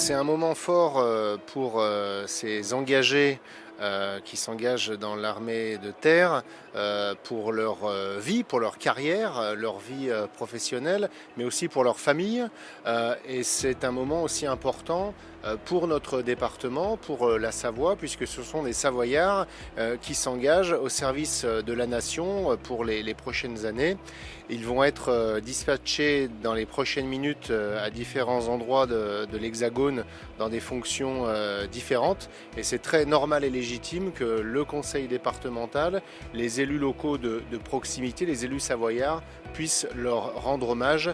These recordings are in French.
C'est un moment fort pour ces engagés qui s'engagent dans l'armée de terre pour leur vie, pour leur carrière, leur vie professionnelle, mais aussi pour leur famille. Et c'est un moment aussi important pour notre département, pour la Savoie, puisque ce sont des Savoyards qui s'engagent au service de la nation pour les prochaines années. Ils vont être dispatchés dans les prochaines minutes à différents endroits de l'Hexagone dans des fonctions différentes. Et c'est très normal et légitime que le conseil départemental, les élus locaux de proximité, les élus savoyards, puissent leur rendre hommage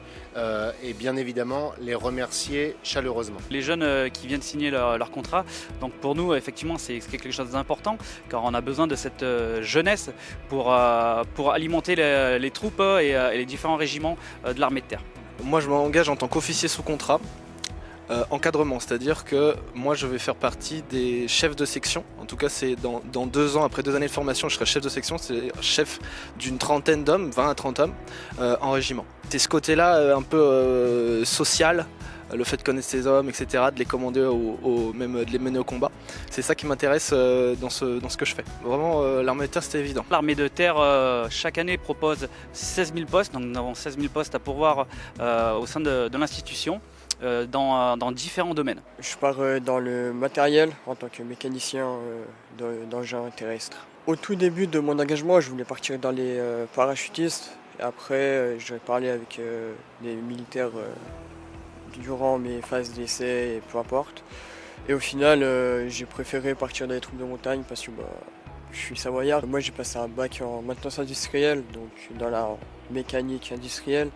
et bien évidemment les remercier chaleureusement. Les jeunes qui viennent signer leur contrat, donc pour nous effectivement c'est quelque chose d'important car on a besoin de cette jeunesse pour alimenter les troupes et les différents régiments de l'armée de terre. Moi je m'engage en tant qu'officier sous contrat. Encadrement, c'est-à-dire que moi je vais faire partie des chefs de section. En tout cas c'est dans 2 ans, après 2 années de formation, je serai chef de section, c'est chef d'une trentaine d'hommes, 20 à 30 hommes en régiment. C'est ce côté-là un peu social, le fait de connaître ces hommes, etc., de les commander, même de les mener au combat. C'est ça qui m'intéresse dans ce que je fais. Vraiment, l'armée de terre, c'était évident. L'armée de terre, chaque année, propose 16 000 postes, donc nous avons 16 000 postes à pourvoir au sein de l'institution. Dans différents domaines. Je pars dans le matériel en tant que mécanicien d'engins terrestres. Au tout début de mon engagement, je voulais partir dans les parachutistes. Et après, j'ai parlé avec des militaires durant mes phases d'essai et peu importe. Et au final, j'ai préféré partir dans les troupes de montagne parce que je suis savoyard. Moi, j'ai passé un bac en maintenance industrielle, donc dans la mécanique industrielle.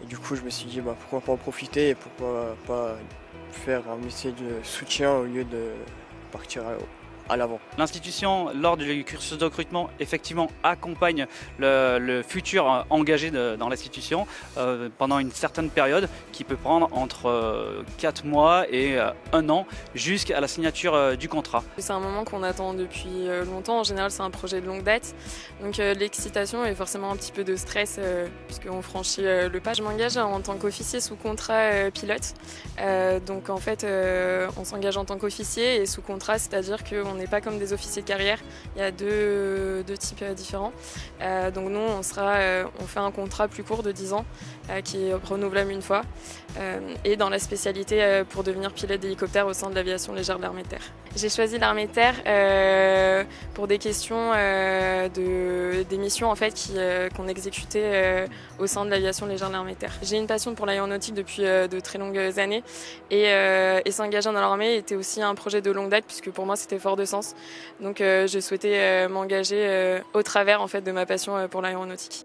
Et du coup, je me suis dit pourquoi pas en profiter et pourquoi pas faire un métier de soutien au lieu de partir à l'avant. L'institution, lors du cursus de recrutement, effectivement accompagne le futur engagé dans l'institution pendant une certaine période qui peut prendre entre 4 mois et 1 an jusqu'à la signature du contrat. C'est un moment qu'on attend depuis longtemps. En général, c'est un projet de longue date. Donc l'excitation et forcément un petit peu de stress puisqu'on franchit le pas. Je m'engage en tant qu'officier sous contrat pilote. Donc en fait, on s'engage en tant qu'officier et sous contrat, c'est-à-dire qu'on n'est pas comme des officiers de carrière, il y a deux types différents. Donc nous, on fait un contrat plus court de 10 ans qui est renouvelable une fois et dans la spécialité pour devenir pilote d'hélicoptère au sein de l'aviation légère de l'armée de terre. J'ai choisi l'armée de terre pour des questions des missions en fait qu'on exécutait au sein de l'aviation légère de l'armée de terre. J'ai une passion pour l'aéronautique depuis de très longues années et s'engager dans l'armée était aussi un projet de longue date puisque pour moi c'était fort de sens. Donc je souhaitais m'engager au travers en fait de ma passion pour l'aéronautique.